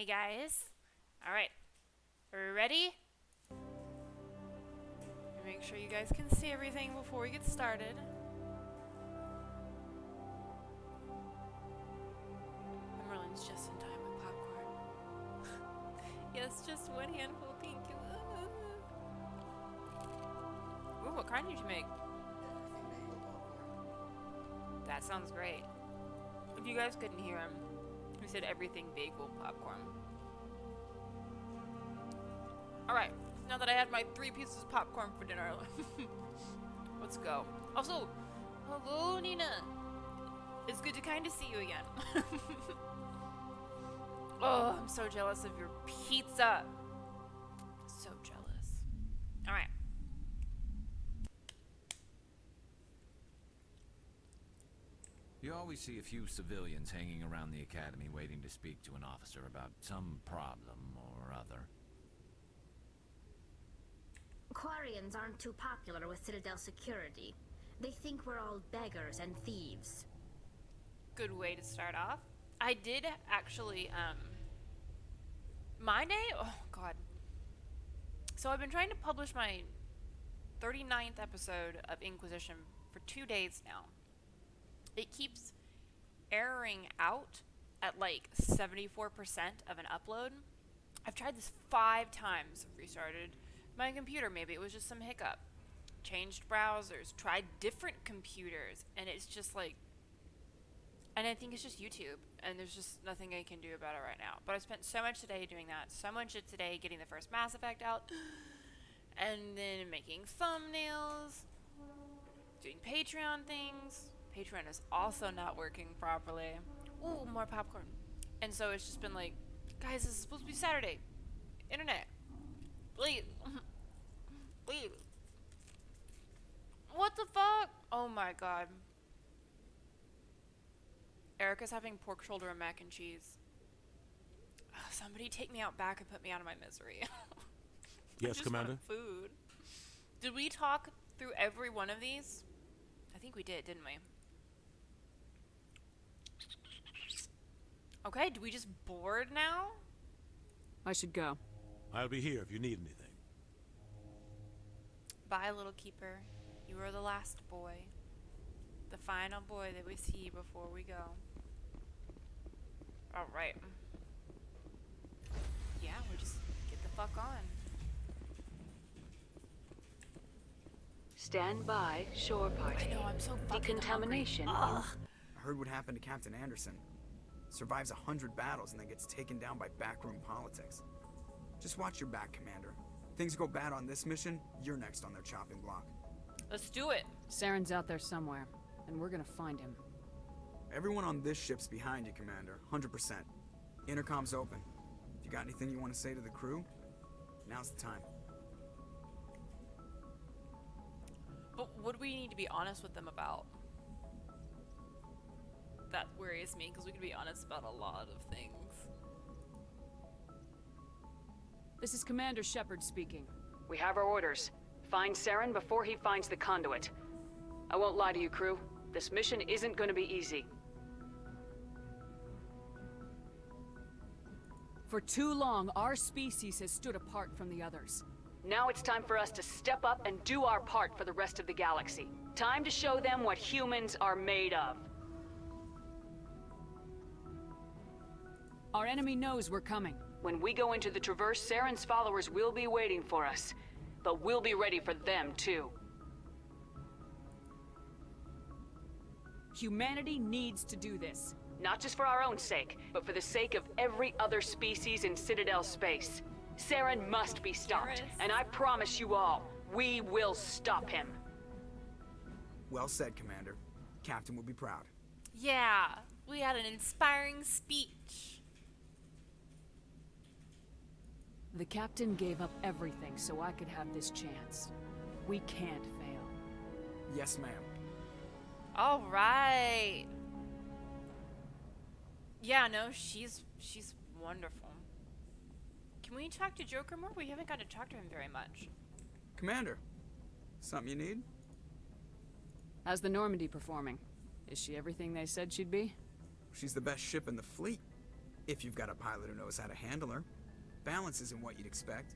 Hey guys. Alright. Ready? Make sure you guys can see everything before we get started. Emalynde's just in time with popcorn. Yes, just one handful, thank you. Ooh, what kind did you make? That sounds great. If you guys couldn't hear him, he said everything bagel popcorn. Alright, now that I had my 3 pieces of popcorn for dinner, let's go. Also, hello Nina. It's good to kind of see you again. Oh, I'm so jealous of your pizza. So jealous. Alright. You always see a few civilians hanging around the academy waiting to speak to an officer about some problem or other. Quarians aren't too popular with Citadel security. They think we're all beggars and thieves. Good way to start off. I did actually, my day? Oh, God. So I've been trying to publish my 39th episode of Inquisition for 2 days now. It keeps erroring out at like 74% of an upload. I've tried this 5 times, restarted my computer, maybe it was just some hiccup. Changed browsers, tried different computers, and it's just like, and I think it's just YouTube, and there's just nothing I can do about it right now. But I spent so much today doing that, so much of today getting the first Mass Effect out, and then making thumbnails, doing Patreon things. Patreon is also not working properly. Ooh, more popcorn. And so it's just been like, guys, this is supposed to be Saturday. Internet. Please. Please. What the fuck? Oh my god. Erica's having pork shoulder and mac and cheese. Ugh, somebody take me out back and put me out of my misery. Yes, Commander? Food. Did we talk through every one of these? I think we did, didn't we? Okay, do we just board now? I should go. I'll be here if you need anything. Bye, little keeper. You are the last boy. The final boy that we see before we go. Alright. Yeah, we just get the fuck on. Stand by, shore party. I know, I'm so fucking Decontamination. hungry. Ugh. I heard what happened to Captain Anderson. Survives 100 battles and then gets taken down by backroom politics. Just watch your back, Commander. Things go bad on this mission, you're next on their chopping block. Let's do it. Saren's out there somewhere, and we're gonna find him. Everyone on this ship's behind you, Commander. 100%. Intercom's open. If you got anything you want to say to the crew, now's the time. But what do we need to be honest with them about? That worries me, because we can be honest about a lot of things. This is Commander Shepard speaking. We have our orders. Find Saren before he finds the conduit. I won't lie to you, crew. This mission isn't going to be easy. For too long, our species has stood apart from the others. Now it's time for us to step up and do our part for the rest of the galaxy. Time to show them what humans are made of. Our enemy knows we're coming. When we go into the Traverse, Saren's followers will be waiting for us. But we'll be ready for them, too. Humanity needs to do this. Not just for our own sake, but for the sake of every other species in Citadel space. Saren must be stopped, Garrus. and I promise you all, we will stop him. Well said, Commander. Captain will be proud. Yeah, we had an inspiring speech. The captain gave up everything so I could have this chance. We can't fail. Yes, ma'am. All right. Yeah, no, she's wonderful. Can we talk to Joker more? We haven't got to talk to him very much. Commander, something you need? How's the Normandy performing? Is she everything they said she'd be? She's the best ship in the fleet. If you've got a pilot who knows how to handle her. Balance isn't what you'd expect.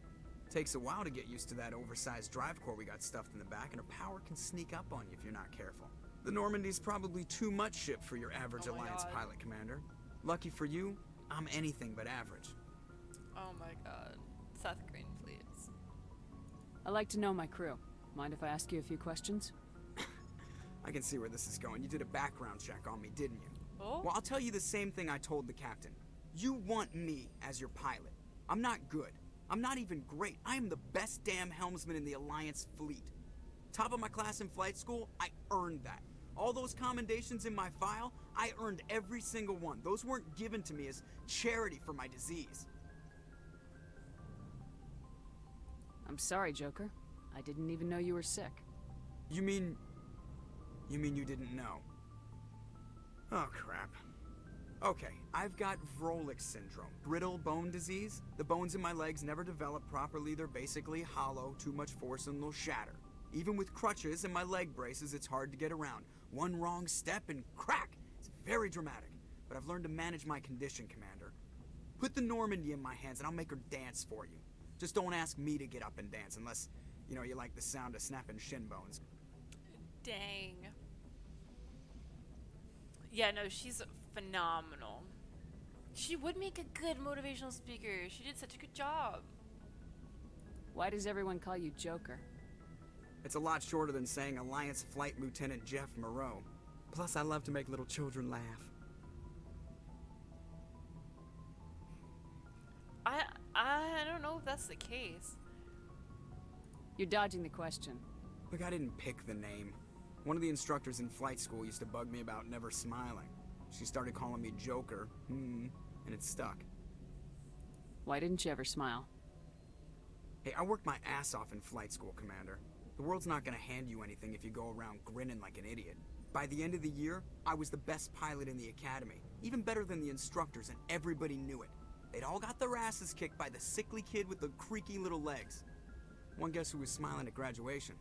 Takes a while to get used to that oversized drive core we got stuffed in the back, and her power can sneak up on you if you're not careful. The Normandy's probably too much ship for your average Oh my Alliance God. pilot, Commander. Lucky for you, I'm anything but average. Oh my god. Seth Green, please. I like to know my crew. Mind if I ask you a few questions? I can see where this is going. You did a background check on me, didn't you? Oh? Well, I'll tell you the same thing I told the captain. You want me as your pilot. I'm not good. I'm not even great. I am the best damn helmsman in the Alliance fleet. Top of my class in flight school, I earned that. All those commendations in my file, I earned every single one. Those weren't given to me as charity for my disease. I'm sorry, Joker. I didn't even know you were sick. You mean you didn't know? Oh, crap. Okay, I've got Wrex syndrome, brittle bone disease. The bones in my legs never develop properly. They're basically hollow, too much force and they'll shatter. Even with crutches and my leg braces, it's hard to get around. One wrong step and crack! It's very dramatic, but I've learned to manage my condition, Commander. Put the Normandy in my hands and I'll make her dance for you. Just don't ask me to get up and dance unless, you like the sound of snapping shin bones. Dang. Yeah, no, she's phenomenal. She would make a good motivational speaker. She did such a good job. Why does everyone call you Joker? It's a lot shorter than saying Alliance Flight Lieutenant Jeff Moreau. Plus, I love to make little children laugh. I don't know if that's the case. You're dodging the question. Look, I didn't pick the name. One of the instructors in flight school used to bug me about never smiling. She started calling me Joker, and it stuck. Why didn't you ever smile? Hey, I worked my ass off in flight school, Commander. The world's not gonna hand you anything if you go around grinning like an idiot. By the end of the year, I was the best pilot in the academy, even better than the instructors, and everybody knew it. They'd all got their asses kicked by the sickly kid with the creaky little legs. One guess who was smiling at graduation?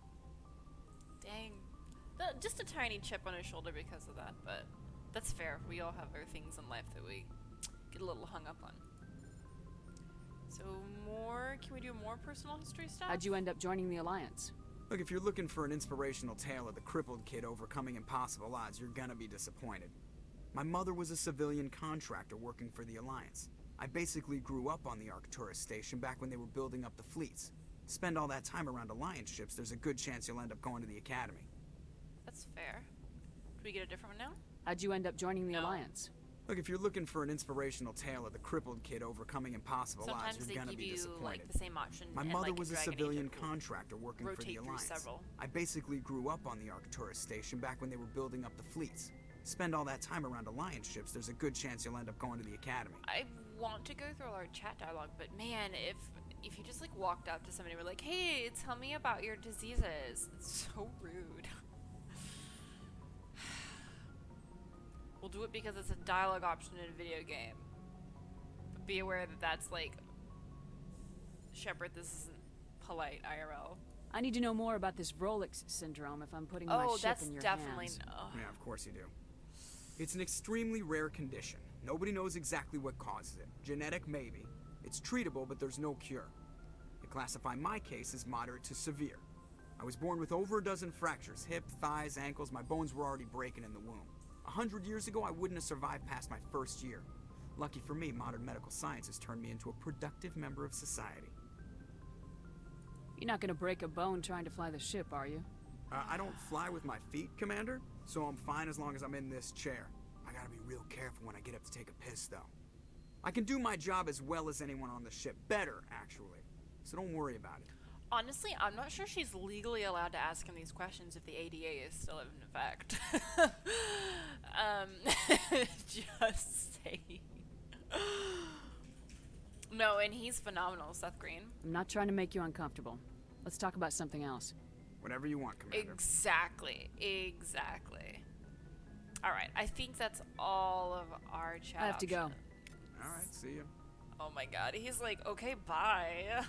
Dang. Just a tiny chip on his shoulder because of that, but that's fair. We all have our things in life that we get a little hung up on. So can we do more personal history stuff? How'd you end up joining the Alliance? Look, if you're looking for an inspirational tale of the crippled kid overcoming impossible odds, you're gonna be disappointed. My mother was a civilian contractor working for the Alliance. I basically grew up on the Arcturus station back when they were building up the fleets. Spend all that time around Alliance ships, there's a good chance you'll end up going to the Academy. That's fair. Do we get a different one now? How'd you end up joining the No. Alliance? Look, if you're looking for an inspirational tale of the crippled kid overcoming impossible Sometimes odds, they you're gonna give be you disappointed. like the same option. My and, mother like, was a Dragon Age civilian will contractor working for the rotate through Alliance. several. I basically grew up on the Arcturus station back when they were building up the fleets. Spend all that time around Alliance ships, there's a good chance you'll end up going to the Academy. I want to go through all our chat dialogue, but man, if you just like walked up to somebody and were like, "Hey, tell me about your diseases," it's so rude. We'll do it because it's a dialogue option in a video game. But be aware that that's like, Shepard, this isn't polite IRL. I need to know more about this Wrex syndrome if I'm putting my ship that's in your definitely hands. no. Yeah, of course you do. It's an extremely rare condition. Nobody knows exactly what causes it. Genetic, maybe. It's treatable, but there's no cure. They classify my case as moderate to severe. I was born with over a dozen fractures, hip, thighs, ankles. My bones were already breaking in the womb. 100 years ago, I wouldn't have survived past my first year. Lucky for me, modern medical science has turned me into a productive member of society. You're not gonna break a bone trying to fly the ship, are you? I don't fly with my feet, Commander, so I'm fine as long as I'm in this chair. I gotta be real careful when I get up to take a piss, though. I can do my job as well as anyone on the ship. Better, actually. So don't worry about it. Honestly, I'm not sure she's legally allowed to ask him these questions if the ADA is still in effect. Just saying. No, and he's phenomenal, Seth Green. I'm not trying to make you uncomfortable. Let's talk about something else. Whatever you want, Commander. Exactly. All right, I think that's all of our chat. I have to go. options. All right, see ya. Oh my god, he's like, okay, bye.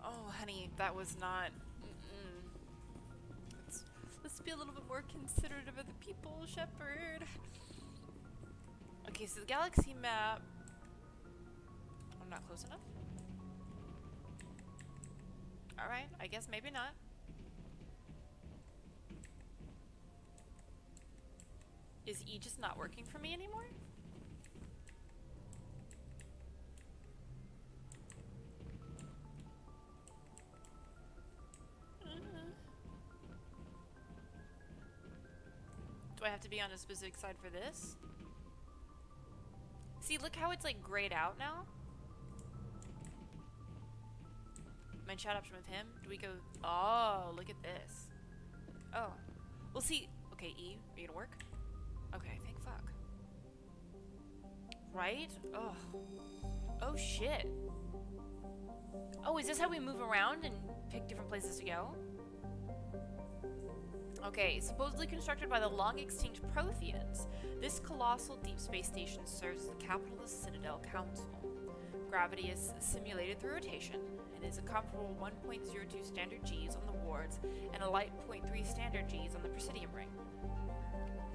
Oh, honey, that was not. Let's be a little bit more considerate of other people, Shepard. Okay, so the galaxy map. I'm not close enough. Alright, I guess maybe not. Is E just not working for me anymore? Do I have to be on a specific side for this? See, look how it's like grayed out now. Am I chat option with him? Do we go? Oh, look at this. Oh, well, see. Okay, E, are you gonna work? Okay, thank fuck. Right? Oh. Oh shit. Oh, is this how we move around and pick different places to go? Okay, supposedly constructed by the long-extinct Protheans, this colossal deep space station serves as the capital of the Citadel Council. Gravity is simulated through rotation, and is a comparable 1.02 standard Gs on the wards and a light 0.3 standard Gs on the Presidium ring.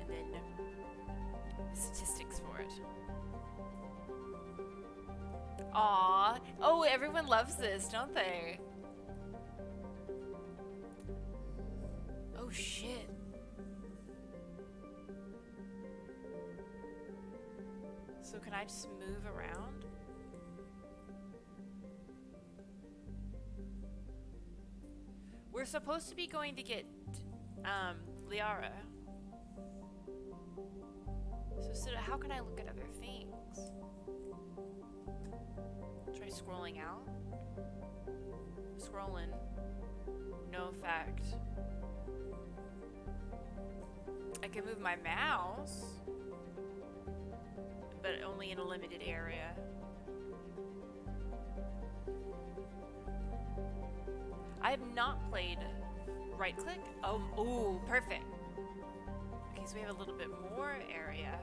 And then the statistics for it. Aww. Oh, everyone loves this, don't they? Oh shit. So can I just move around? We're supposed to be going to get 𝒂𝒹𝒾𝒶. So how can I look at other things? Try scrolling out. Scrolling. No effect. I can move my mouse, but only in a limited area. I have not played right click. Oh, ooh, perfect. Okay, so we have a little bit more area.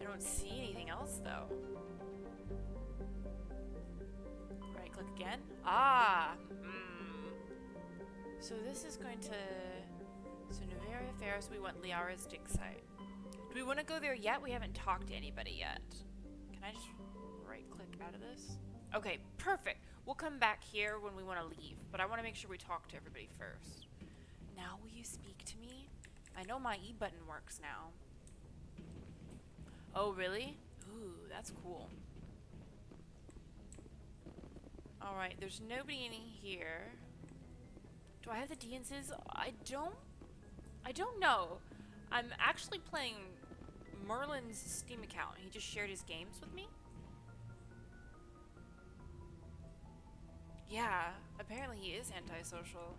I don't see anything else though. Right click again. Ah. So this is going to... So Navigator Ferris, we want 𝒂𝒹𝒾𝒶's dig site. Do we want to go there yet? We haven't talked to anybody yet. Can I just right click out of this? Okay, perfect. We'll come back here when we want to leave, but I want to make sure we talk to everybody first. Now will you speak to me? I know my E button works now. Oh, really? Ooh, that's cool. Alright, there's nobody in here. Do I have the DNCs? I don't know. I'm actually playing Merlin's Steam account. He just shared his games with me. Yeah, apparently he is antisocial.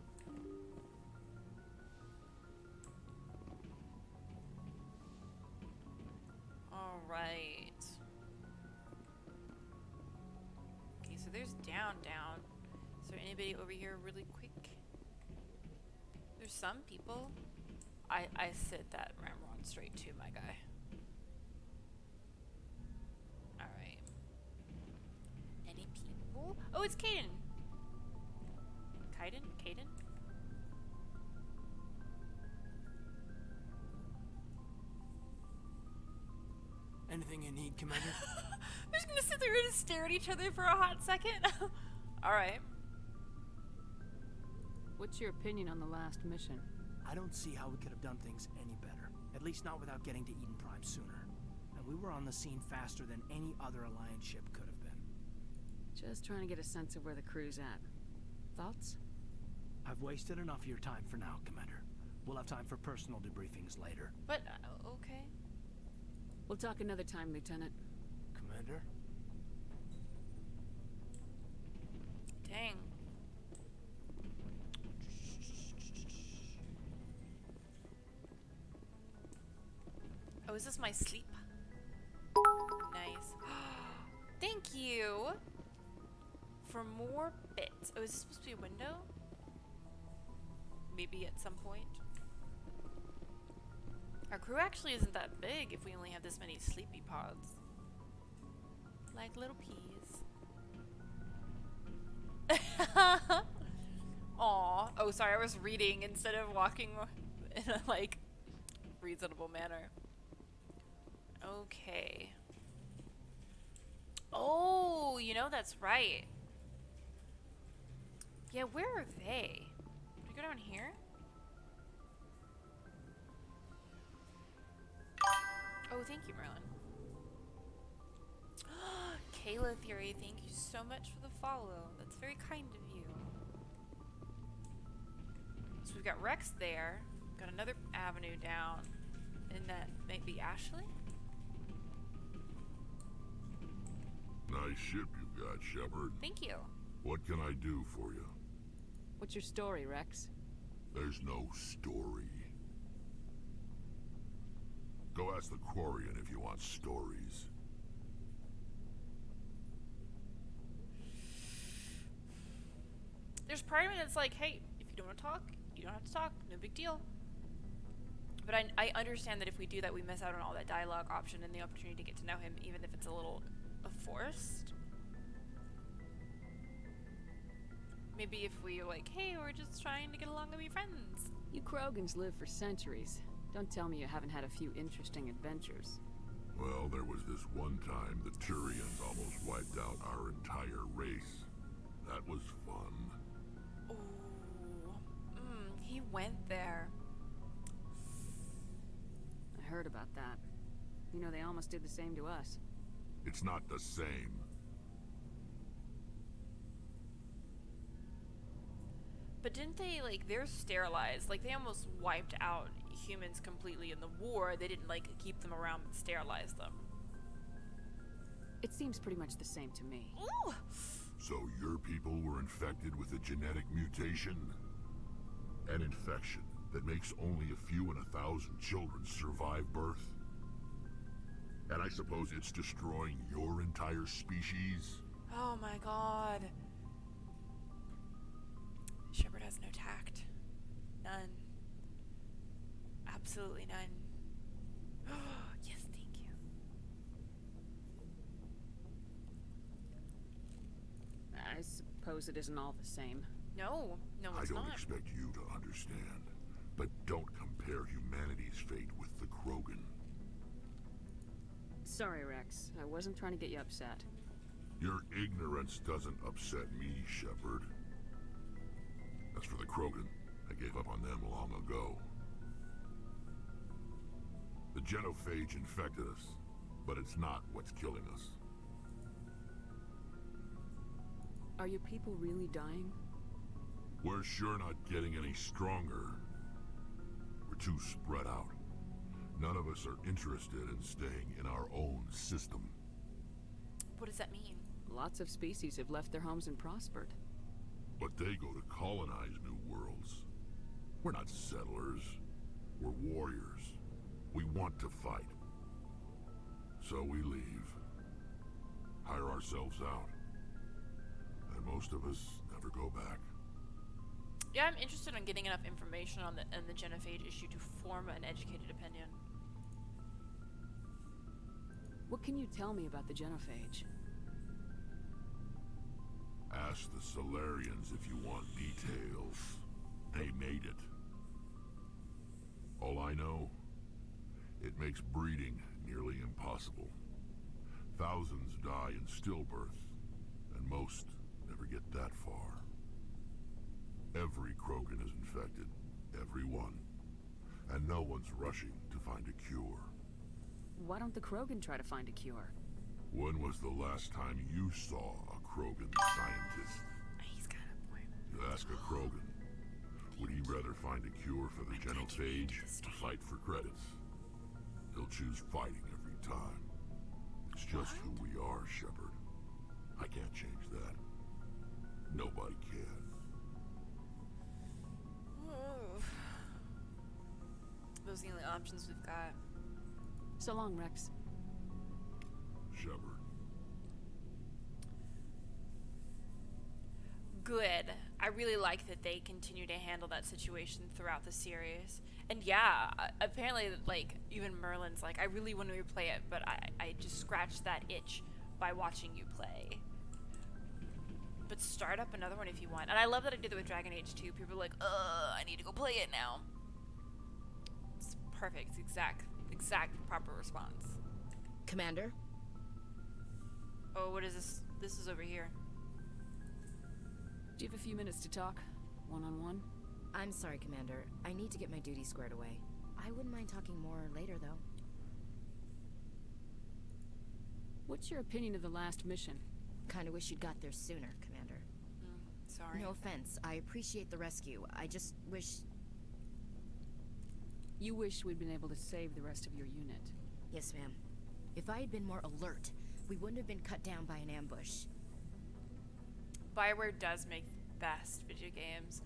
Alright. Okay, so there's down. Is there anybody over here really quick? There's some people. I said that Ramron straight to my guy. Alright. Any people? Oh, it's Caden. Caden? Anything you need, Commander? We're just gonna sit there and stare at each other for a hot second. Alright. What's your opinion on the last mission? I don't see how we could have done things any better. At least not without getting to Eden Prime sooner. And we were on the scene faster than any other Alliance ship could have been. Just trying to get a sense of where the crew's at. Thoughts? I've wasted enough of your time for now, Commander. We'll have time for personal debriefings later. But, okay. We'll talk another time, Lieutenant. Commander? Dang. Oh, is this my sleep? Nice. Thank you for more bits. Oh, is this supposed to be a window? Maybe at some point. Our crew actually isn't that big if we only have this many sleepy pods. Like little peas. Aw. Oh, sorry, I was reading instead of walking in a, like, reasonable manner. Okay. Oh, you know, that's right. Yeah, where are they? Did we go down here? Oh, thank you, Merlin. Kayla Theory, thank you so much for the follow. That's very kind of you. So we've got Wrex there. Got another avenue down. And that might be Ashley? Nice ship you've got, Shepard. Thank you. What can I do for you? What's your story, Wrex? There's no story. Go ask the Quarian if you want stories. There's part of me that's like, hey, if you don't want to talk, you don't have to talk. No big deal. But I understand that if we do that, we miss out on all that dialogue option and the opportunity to get to know him, even if it's a little forced. Maybe if we were like, hey, we're just trying to get along and be friends. You Krogans live for centuries. Don't tell me you haven't had a few interesting adventures. Well, there was this one time the Turians almost wiped out our entire race. That was fun. Oh, he went there. I heard about that. You know, they almost did the same to us. It's not the same. But didn't they, like, they're sterilized. Like, they almost wiped out humans completely in the war. They didn't, like, keep them around and sterilize them. It seems pretty much the same to me. Ooh! So your people were infected with a genetic mutation? An infection that makes only a few in 1,000 children survive birth? And I suppose it's destroying your entire species? Oh my god. Shepard has no tact. None. Absolutely none. Yes, thank you. I suppose it isn't all the same. No, I it's don't not. expect you to understand, but don't compare humanity's fate with the Krogan. Sorry, Wrex. I wasn't trying to get you upset. Your ignorance doesn't upset me, Shepard. As for the Krogan, I gave up on them long ago. The genophage infected us, but it's not what's killing us. Are your people really dying? We're sure not getting any stronger. We're too spread out. None of us are interested in staying in our own system. What does that mean? Lots of species have left their homes and prospered. But they go to colonize new worlds. We're not settlers. We're warriors. We want to fight. So we leave. Hire ourselves out. And most of us never go back. Yeah, I'm interested in getting enough information on the genophage issue to form an educated opinion. What can you tell me about the genophage? Ask the Solarians if you want details. They made it. All I know, it makes breeding nearly impossible. Thousands die in stillbirth, and most never get that far. Every Krogan is infected, every one. And no one's rushing to find a cure. Why don't the Krogan try to find a cure? When was the last time you saw a Krogan scientist? He's got a point. You ask a Krogan, would he rather find a cure for the genophage or fight for credits? He'll choose fighting every time. It's just who we are, Shepard. I can't change that. Nobody can. Those are the only options we've got. So long, Wrex. Shepard. Good. I really like that they continue to handle that situation throughout the series. And yeah, apparently, like, even Merlin's like, I really want to replay it, but I just scratched that itch by watching you play. But start up another one if you want. And I love that I did it with Dragon Age 2. People are like, I need to go play it now. It's perfect. It's exact proper response. Commander? Oh, what is this? This is over here. Do you have a few minutes to talk? One-on-one? I'm sorry, Commander. I need to get my duty squared away. I wouldn't mind talking more later, though. What's your opinion of the last mission? Kinda wish you'd got there sooner, Commander. Sorry. No offense. I appreciate the rescue. I just wish... You wish we'd been able to save the rest of your unit. Yes, ma'am. If I had been more alert, we wouldn't have been cut down by an ambush. BioWare does make the best video games.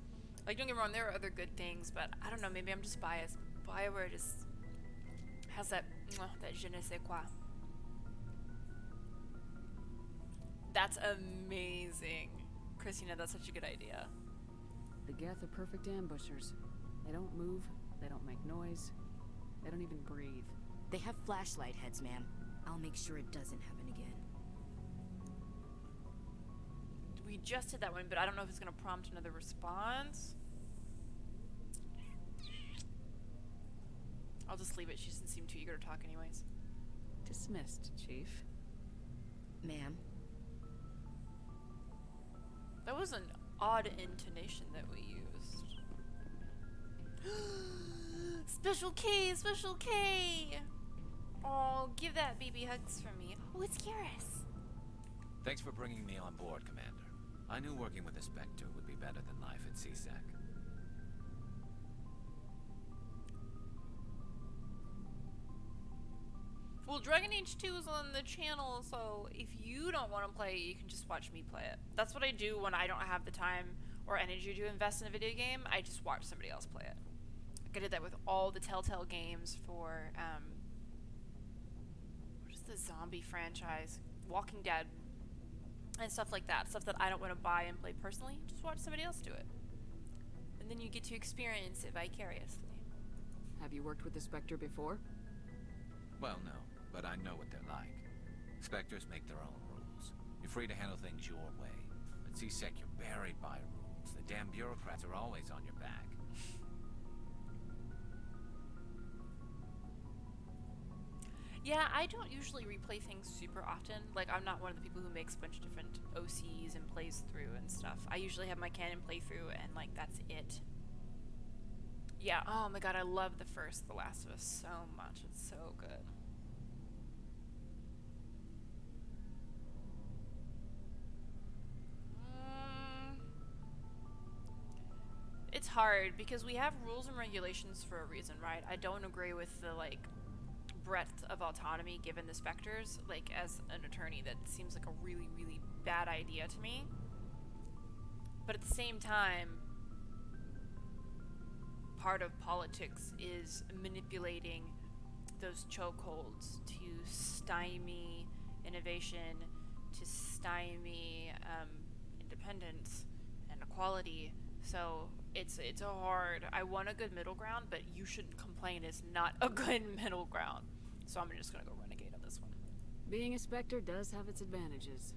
Like, don't get me wrong, there are other good things, but I don't know, maybe I'm just biased. BioWare just has that je ne sais quoi. That's amazing. Christina, that's such a good idea. The Geth are perfect ambushers. They don't move, they don't make noise, they don't even breathe. They have flashlight heads, ma'am. I'll make sure it doesn't happen again. We just did that one, but I don't know if it's going to prompt another response. I'll just leave it. She doesn't seem too eager to talk anyways. Dismissed, Chief. Ma'am? That was an odd intonation that we used. Special K! Special K! Oh, give that baby hugs for me. Oh, it's Garrus. Thanks for bringing me on board, Commander. I knew working with a Spectre would be better than life at 𝒸𝒹. Well, Dragon Age 2 is on the channel, so if you don't want to play it, you can just watch me play it. That's what I do when I don't have the time or energy to invest in a video game. I just watch somebody else play it. Like I did that with all the Telltale games for, what is the zombie franchise? Walking Dead. And stuff like that. Stuff that I don't want to buy and play personally. Just watch somebody else do it. And then you get to experience it vicariously. Have you worked with the Spectre before? Well, no, but I know what they're like. Spectres make their own rules. You're free to handle things your way. At 𝒸𝒹, you're buried by rules. The damn bureaucrats are always on your back. Yeah, I don't usually replay things super often. Like, I'm not one of the people who makes a bunch of different OCs and plays through and stuff. I usually have my canon playthrough and, like, that's it. Yeah, oh my god, I love the first The Last of Us so much. It's so good. It's hard because we have rules and regulations for a reason, right? I don't agree with the, like, breadth of autonomy given the Spectres. Like, as an attorney, that seems like a really, really bad idea to me. But at the same time, part of politics is manipulating those chokeholds to stymie innovation, to stymie independence and equality. So it's a hard. I want a good middle ground, but you shouldn't complain is not a good middle ground. So I'm just gonna go renegade on this one. Being a Spectre does have its advantages.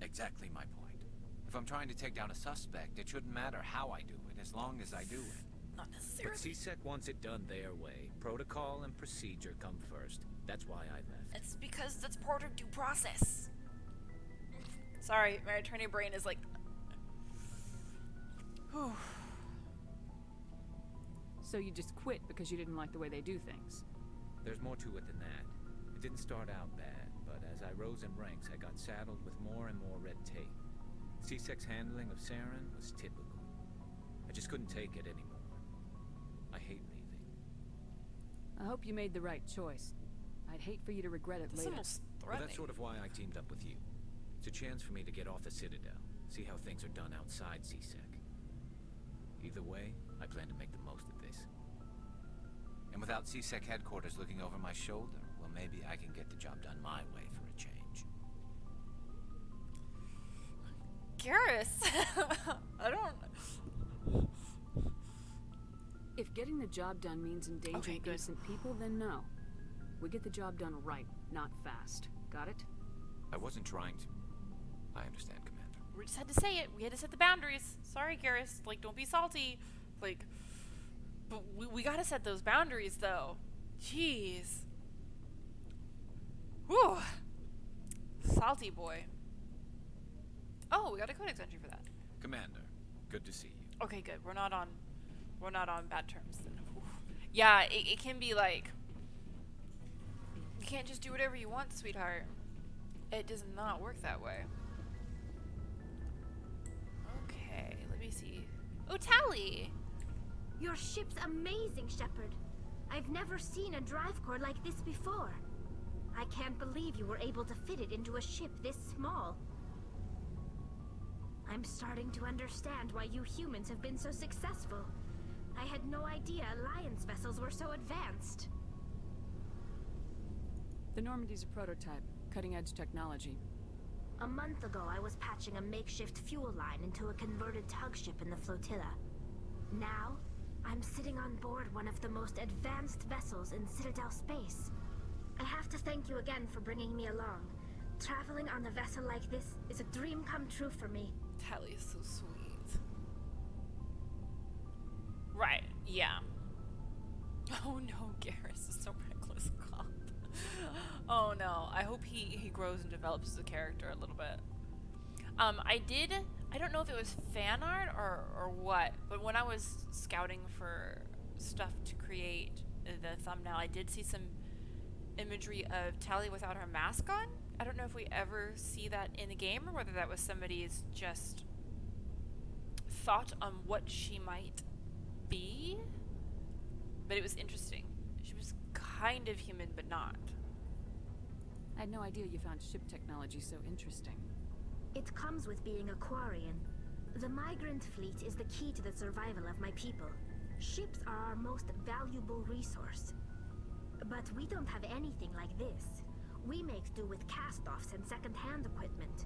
Exactly my point. If I'm trying to take down a suspect, it shouldn't matter how I do it, as long as I do it. Not But necessarily. 𝒸𝒹 wants it done their way. Protocol and procedure come first. That's why I left. It's because that's part of due process. Sorry, my attorney brain is like. Whew. So you just quit because you didn't like the way they do things? There's more to it than that. It didn't start out bad, but as I rose in ranks, I got saddled with more and more red tape. 𝒸𝒹's handling of Saren was typical. I just couldn't take it anymore. I hate leaving. I hope you made the right choice. I'd hate for you to regret it That's later. almost Well, threatening. that's sort of why I teamed up with you. It's a chance for me to get off the Citadel, see how things are done outside 𝒸𝒹. Either way, I plan to make the most of this. And without 𝒸𝒹 headquarters looking over my shoulder, well, maybe I can get the job done my way for a change. Garrus! I don't. If getting the job done means endangering good. innocent people, then no. We get the job done right, not fast. Got it? I wasn't trying to. I understand, Commander. We just had to say it. We had to set the boundaries. Sorry, Garrus. Like, don't be salty. Like, but we gotta set those boundaries, though. Jeez. Whew. Salty boy. Oh, we got a codex entry for that. Commander, good to see you. Okay, good. We're not on bad terms then. Oof. Yeah, it can be like, you can't just do whatever you want, sweetheart. It does not work that way. Okay, let me see. Oh, Tali! Your ship's amazing, Shepard. I've never seen a drive core like this before. I can't believe you were able to fit it into a ship this small. I'm starting to understand why you humans have been so successful. I had no idea Alliance vessels were so advanced. The Normandy's a prototype, cutting-edge technology. A month ago, I was patching a makeshift fuel line into a converted tug ship in the flotilla. Now, I'm sitting on board one of the most advanced vessels in Citadel space. I have to thank you again for bringing me along. Traveling on a vessel like this is a dream come true for me. Tali is so sweet. Right, yeah. Oh no, Garrus is so reckless cop. Oh no, I hope he grows and develops as a character a little bit. I don't know if it was fan art or what, but when I was scouting for stuff to create the thumbnail, I did see some imagery of Tali without her mask on. I don't know if we ever see that in the game or whether that was somebody's just thought on what she might be, but it was interesting. She was kind of human, but not. I had no idea you found ship technology so interesting. It comes with being a Quarian. The migrant fleet is the key to the survival of my people. Ships are our most valuable resource. But we don't have anything like this. We make do with cast-offs and second-hand equipment.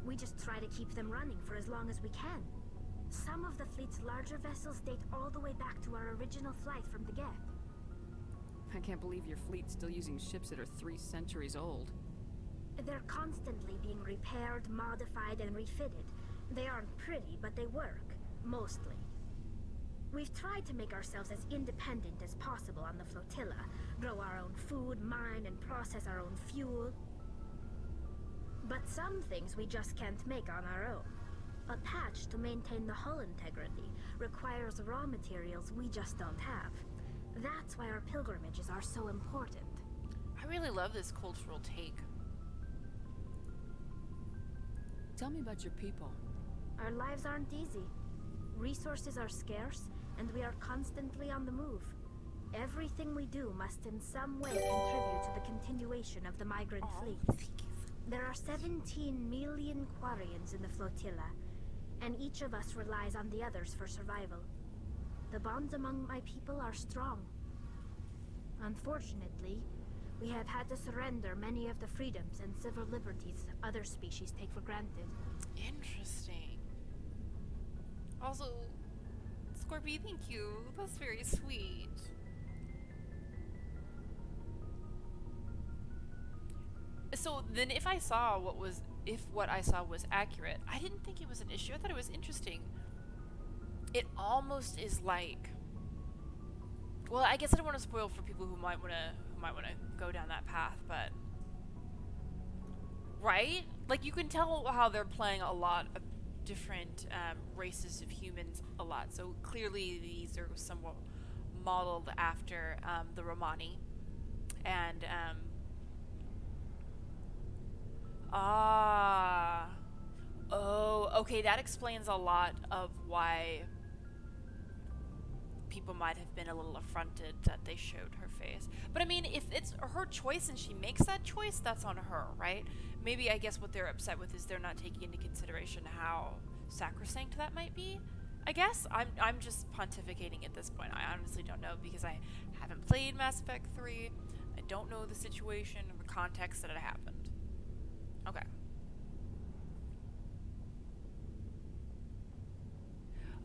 We just try to keep them running for as long as we can. Some of the fleet's larger vessels date all the way back to our original flight from the Geth. I can't believe your fleet's still using ships that are 3 centuries old. They're constantly being repaired, modified, and refitted. They aren't pretty, but they work. Mostly. We've tried to make ourselves as independent as possible on the flotilla. Grow our own food, mine, and process our own fuel. But some things we just can't make on our own. A patch to maintain the hull integrity requires raw materials we just don't have. That's why our pilgrimages are so important. I really love this cultural take. Tell me about your people. Our lives aren't easy. Resources are scarce, and we are constantly on the move. Everything we do must in some way contribute to the continuation of the migrant fleet. There are 17 million Quarians in the flotilla, and each of us relies on the others for survival. The bonds among my people are strong. Unfortunately, we have had to surrender many of the freedoms and civil liberties other species take for granted. Interesting. Also, Scorpy, thank you. That's very sweet. So then if what I saw was accurate, I didn't think it was an issue. I thought it was interesting. It almost is like, well, I guess I don't want to spoil for people who might want to go down that path, but right? Like, you can tell how they're playing a lot of different races of humans a lot. So clearly these are somewhat modeled after the Romani. And okay, that explains a lot of why people might have been a little affronted that they showed her face. But I mean, if it's her choice and she makes that choice, that's on her, right? Maybe, I guess what they're upset with is they're not taking into consideration how sacrosanct that might be. I guess I'm just pontificating at this point. I honestly don't know because I haven't played Mass Effect 3. I don't know the situation or the context that it happened. Okay.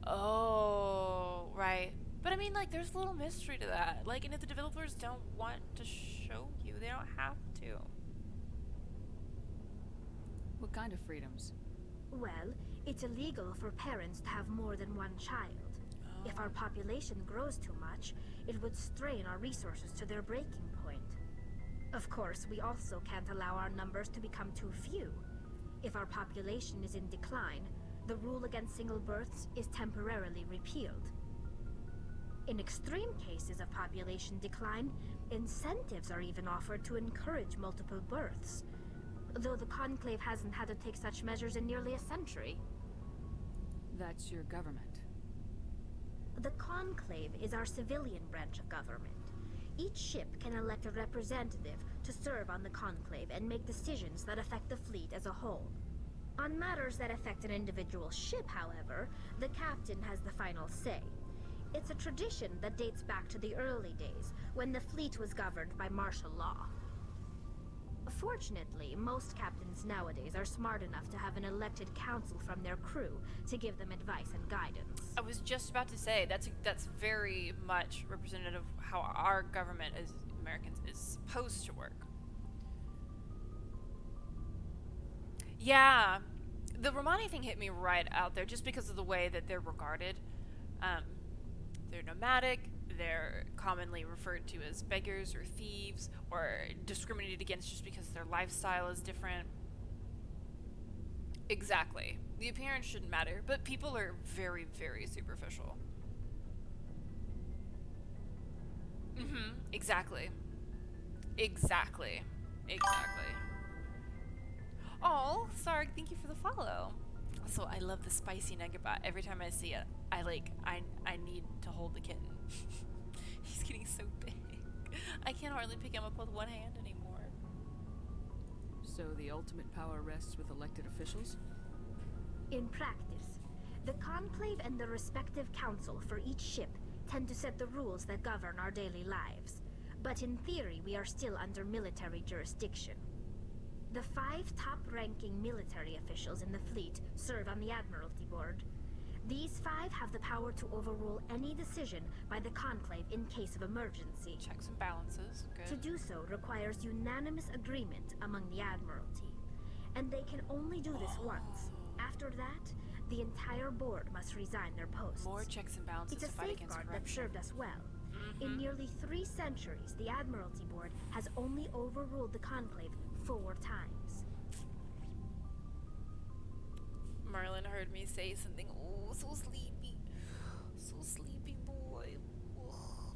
Oh, right. But I mean, like, there's a little mystery to that. Like, and if the developers don't want to show you, they don't have to. What kind of freedoms? Well, it's illegal for parents to have more than one child. Oh. If our population grows too much, it would strain our resources to their breaking point. Of course, we also can't allow our numbers to become too few. If our population is in decline, the rule against single births is temporarily repealed. In extreme cases of population decline, incentives are even offered to encourage multiple births, though the Conclave hasn't had to take such measures in nearly a century. That's your government. The Conclave is our civilian branch of government. Each ship can elect a representative to serve on the Conclave and make decisions that affect the fleet as a whole. On matters that affect an individual ship, however, the captain has the final say. It's a tradition that dates back to the early days, when the fleet was governed by martial law. Fortunately, most captains nowadays are smart enough to have an elected council from their crew to give them advice and guidance. I was just about to say, that's very much representative of how our government as Americans is supposed to work. Yeah, the Romani thing hit me right out there just because of the way that they're regarded. They're nomadic, they're commonly referred to as beggars or thieves, or discriminated against just because their lifestyle is different. Exactly. The appearance shouldn't matter, but people are very, very superficial. Exactly. Exactly. Oh, Sarg, thank you for the follow. Also, I love the spicy nugget bot. Every time I see it, I need to hold the kitten. He's getting so big. I can't hardly pick him up with one hand anymore. So the ultimate power rests with elected officials? In practice, the Conclave and the respective council for each ship tend to set the rules that govern our daily lives. But in theory, we are still under military jurisdiction. The 5 top-ranking military officials in the fleet serve on the Admiralty Board. These 5 have the power to overrule any decision by the Conclave in case of emergency. Checks and balances. Good. To do so requires unanimous agreement among the Admiralty. And they can only do this once. After that, the entire board must resign their posts. More checks and balances It's to a fight against safeguard corruption. that served us well. In nearly 3 centuries, the Admiralty Board has only overruled the Conclave 4 times. Marlon heard me say something. Oh, so sleepy. So sleepy, boy. Ugh.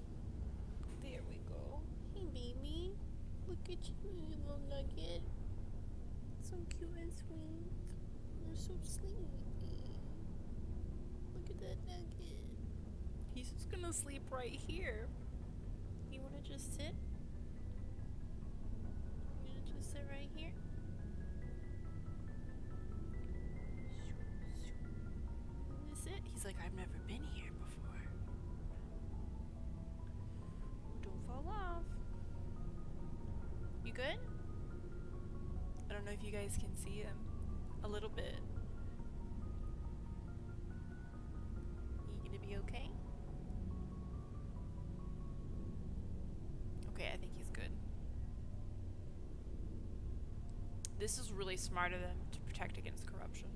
There we go. Hey, baby. Look at you, you little nugget. So cute and sweet. You're so sleepy. Look at that nugget. He's just gonna sleep right here. You wanna just sit? You wanna just sit right here? Is it? He's like, I've never been here before. Don't fall off. You good? I don't know if you guys can see him a little bit. You gonna be okay? Okay, I think he's good. This is really smart of them to protect against corruption.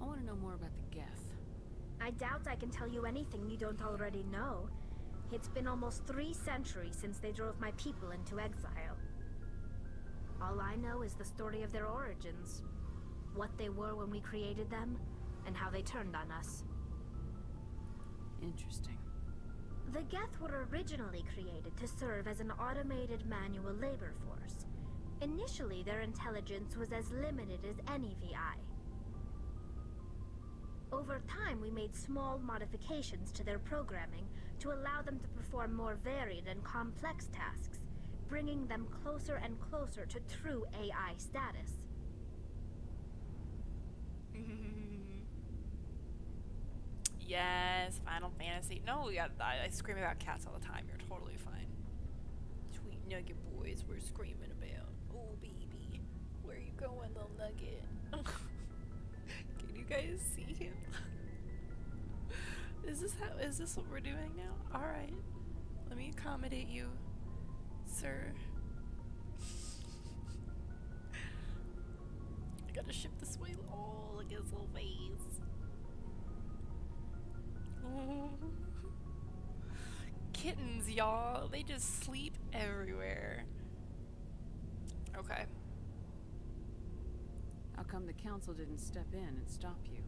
I want to know more about the Geth. I doubt I can tell you anything you don't already know. It's been almost 3 centuries since they drove my people into exile. All I know is the story of their origins, what they were when we created them, and how they turned on us. Interesting. The Geth were originally created to serve as an automated manual labor force. Initially, their intelligence was as limited as any VI. Over time, we made small modifications to their programming to allow them to perform more varied and complex tasks, bringing them closer and closer to true AI status. Yes, Final Fantasy. No, yeah, I scream about cats all the time. You're totally fine. Sweet nugget boys we're screaming about. Oh, baby. Where you going, little nugget? Can you guys see him? Is this what we're doing now? Alright. Let me accommodate you, sir. I gotta ship this way. Oh, look at his little face. kittens, y'all. They just sleep everywhere. Okay. How come the council didn't step in and stop you?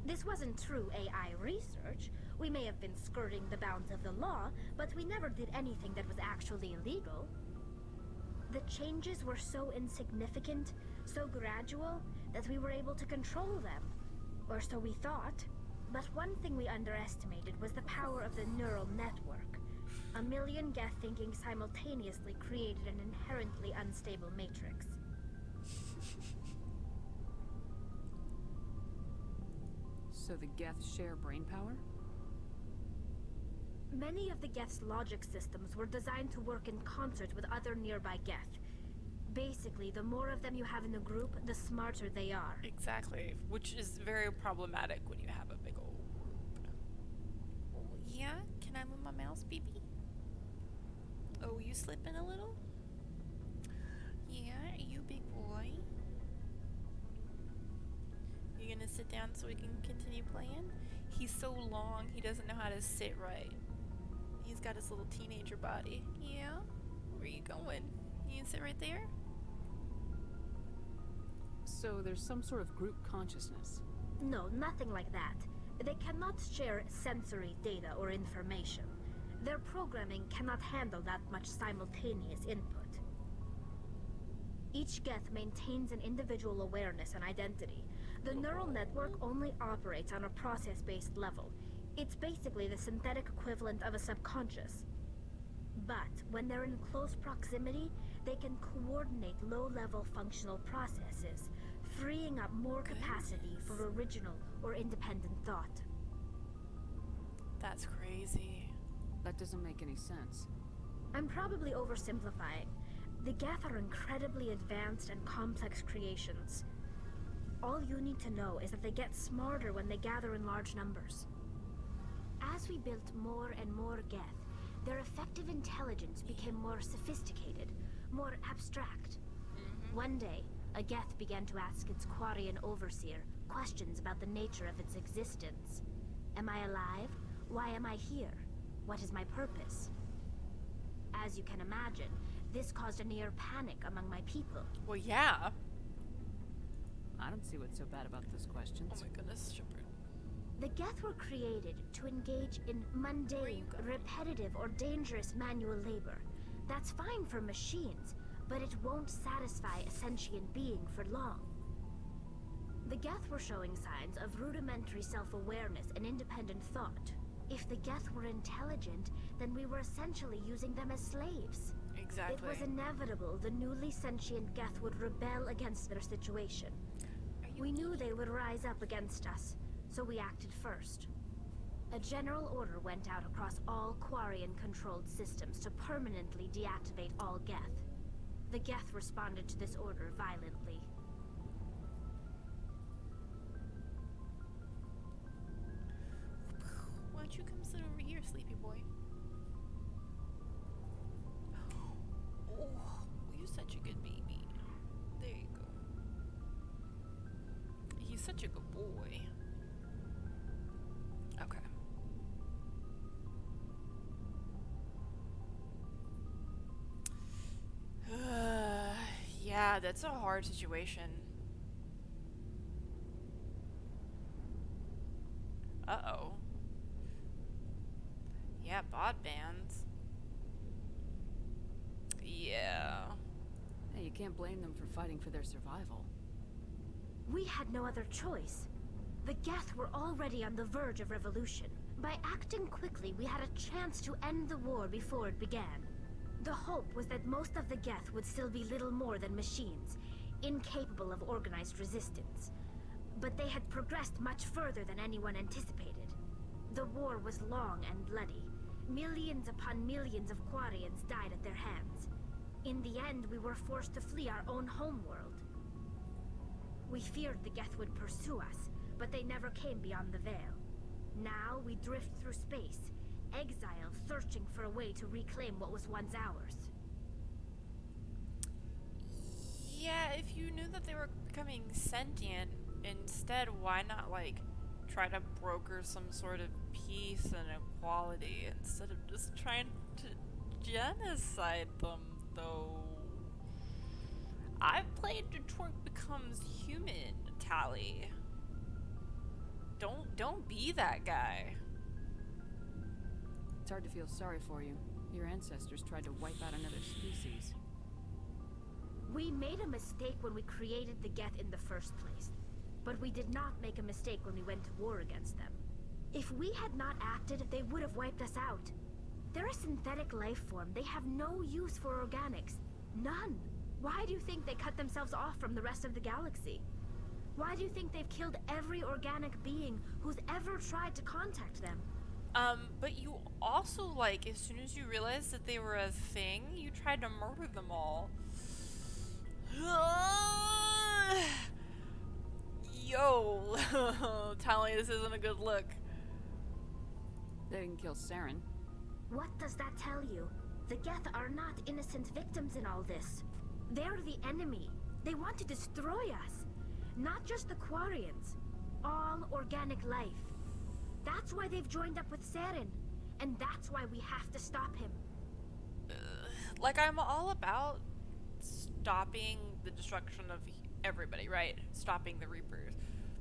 This wasn't true AI research. We may have been skirting the bounds of the law, but we never did anything that was actually illegal. The changes were so insignificant, so gradual, that we were able to control them. Or so we thought. But one thing we underestimated was the power of the neural network. 1,000,000 Geth thinking simultaneously created an inherently unstable matrix. So the Geth share brain power? Many of the Geth's logic systems were designed to work in concert with other nearby Geth. Basically, the more of them you have in a group, the smarter they are. Exactly. Which is very problematic when you have a big old group. Oh, yeah? Can I move my mouse, baby? Oh, you slipping a little? Yeah, you big boy. You gonna sit down so we can continue playing? He's so long, he doesn't know how to sit right. He's got his little teenager body. Yeah? Where you going? You can sit right there? So there's some sort of group consciousness. No, nothing like that. They cannot share sensory data or information. Their programming cannot handle that much simultaneous input. Each Geth maintains an individual awareness and identity. The neural network only operates on a process-based level. It's basically the synthetic equivalent of a subconscious. But when they're in close proximity, they can coordinate low-level functional processes, freeing up more capacity for original or independent thought. That's crazy. That doesn't make any sense. I'm probably oversimplifying. The Geth are incredibly advanced and complex creations. All you need to know is that they get smarter when they gather in large numbers. As we built more and more Geth, their effective intelligence became more sophisticated, more abstract. One day, a Geth began to ask its Quarian overseer questions about the nature of its existence. Am I alive? Why am I here? What is my purpose? As you can imagine, this caused a near panic among my people. Well, yeah. I don't see what's so bad about those questions. Oh my goodness, Shepard. The Geth were created to engage in mundane, repetitive, or dangerous manual labor. That's fine for machines, but it won't satisfy a sentient being for long. The Geth were showing signs of rudimentary self-awareness and independent thought. If the Geth were intelligent, then we were essentially using them as slaves. Exactly. It was inevitable the newly sentient Geth would rebel against their situation. We knew they would rise up against us, so we acted first. A general order went out across all Quarian-controlled systems to permanently deactivate all Geth. The Geth responded to this order violently. Why don't you come sit over here, sleepy boy? Oh, you're such a good baby. There you go. He's such a good boy. Okay. Yeah, that's a hard situation. Uh-oh. Yeah, bod bands. Yeah. Hey, you can't blame them for fighting for their survival. We had no other choice. The Geth were already on the verge of revolution. By acting quickly, we had a chance to end the war before it began. The hope was that most of the Geth would still be little more than machines, incapable of organized resistance. But they had progressed much further than anyone anticipated. The war was long and bloody. Millions upon millions of Quarians died at their hands. In the end, we were forced to flee our own homeworld. We feared the Geth would pursue us, but they never came beyond the veil. Now we drift through space, exile, searching for a way to reclaim what was once ours. Yeah, if you knew that they were becoming sentient, instead, why not, like, try to broker some sort of peace and equality instead of just trying to genocide them, though. I've played 𝒸𝒾𝒶, Tali. Don't be that guy. It's hard to feel sorry for you. Your ancestors tried to wipe out another species. We made a mistake when we created the 𝒸𝒃 in the first place. But we did not make a mistake when we went to war against them. If we had not acted, they would have wiped us out. They're a synthetic life form. They have no use for organics. None. Why do you think they cut themselves off from the rest of the galaxy? Why do you think they've killed every organic being who's ever tried to contact them? But you also, like, as soon as you realized that they were a thing, you tried to murder them all. Yo, Tali, this isn't a good look. They didn't kill Saren. What does that tell you? The 𝒸𝒃 are not innocent victims in all this. They're the enemy. They want to destroy us. Not just the Quarians. All organic life. That's why they've joined up with Saren. And that's why we have to stop him. Like, I'm all about stopping the destruction of everybody, right? Stopping the Reapers.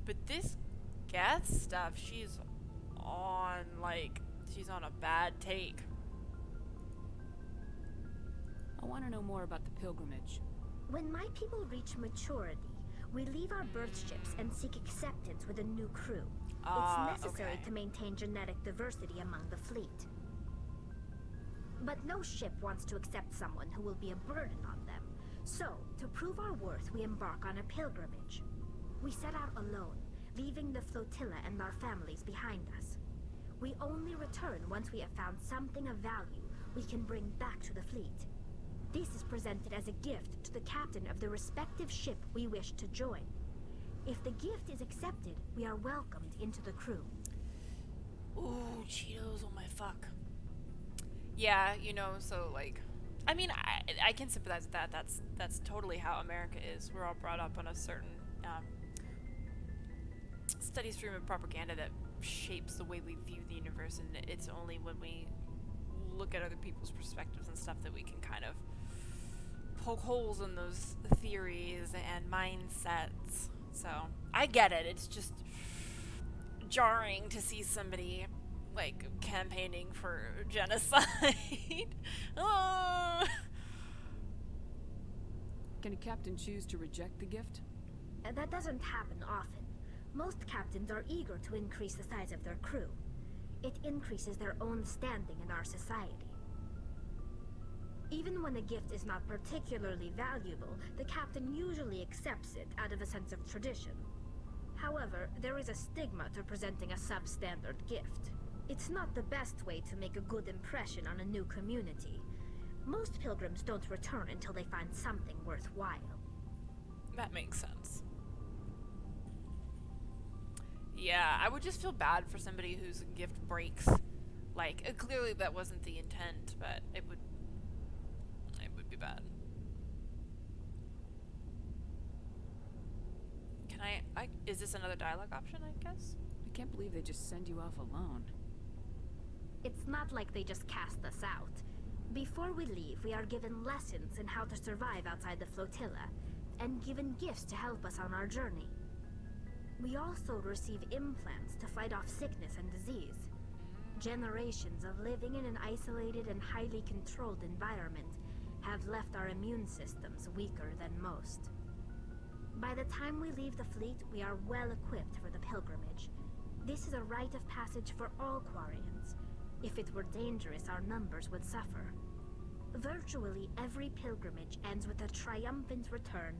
But this 𝒸𝒃 stuff, she's on a bad take. I want to know more about the pilgrimage. When my people reach maturity, we leave our birth ships and seek acceptance with a new crew. It's necessary to maintain genetic diversity among the fleet. But no ship wants to accept someone who will be a burden on them. So, to prove our worth, we embark on a pilgrimage. We set out alone, leaving the flotilla and our families behind us. We only return once we have found something of value we can bring back to the fleet. This is presented as a gift to the captain of the respective ship we wish to join. If the gift is accepted, we are welcomed into the crew. Ooh, Cheetos, oh my fuck. Yeah, you know, so like, I mean, I can sympathize with that. That's totally how America is. We're all brought up on a certain steady stream of propaganda that shapes the way we view the universe, and it's only when we look at other people's perspectives and stuff that we can kind of poke holes in those theories and mindsets. So I get it. It's just jarring to see somebody like campaigning for genocide. Oh. Can a captain choose to reject the gift? That doesn't happen often. Most captains are eager to increase the size of their crew. It increases their own standing in our society. Even when a gift is not particularly valuable, the captain usually accepts it out of a sense of tradition. However, there is a stigma to presenting a substandard gift. It's not the best way to make a good impression on a new community. Most pilgrims don't return until they find something worthwhile. That makes sense. Yeah, I would just feel bad for somebody whose gift breaks. Like, clearly that wasn't the intent, but it would be bad. Can is this another dialogue option, I guess? I can't believe they just send you off alone. It's not like they just cast us out. Before we leave, we are given lessons in how to survive outside the flotilla, and given gifts to help us on our journey. We also receive implants to fight off sickness and disease. Generations of living in an isolated and highly controlled environment have left our immune systems weaker than most. By the time we leave the fleet, we are well equipped for the pilgrimage. This is a rite of passage for all Quarians. If it were dangerous, our numbers would suffer. Virtually every pilgrimage ends with a triumphant return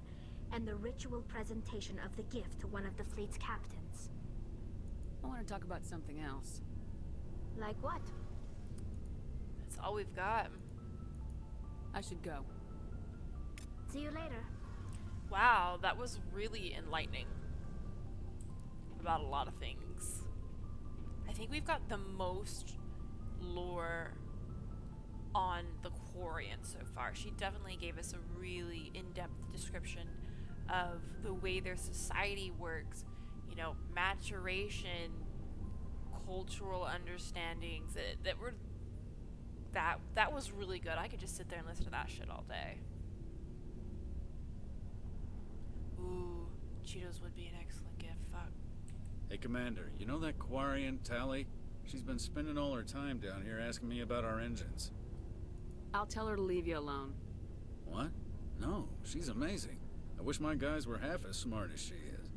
and the ritual presentation of the gift to one of the fleet's captains. I want to talk about something else. Like what? That's all we've got. I should go. See you later. Wow, that was really enlightening about a lot of things. I think we've got the most lore on the Quarian so far. She definitely gave us a really in-depth description of the way their society works, you know, maturation, cultural understandings that were that was really good. I could just sit there and listen to that shit all day. Ooh, Cheetos would be an excellent gift. Fuck. Hey, Commander, you know that Quarian, Tali? She's been spending all her time down here asking me about our engines. I'll tell her to leave you alone. What? No, she's amazing. I wish my guys were half as smart as she is.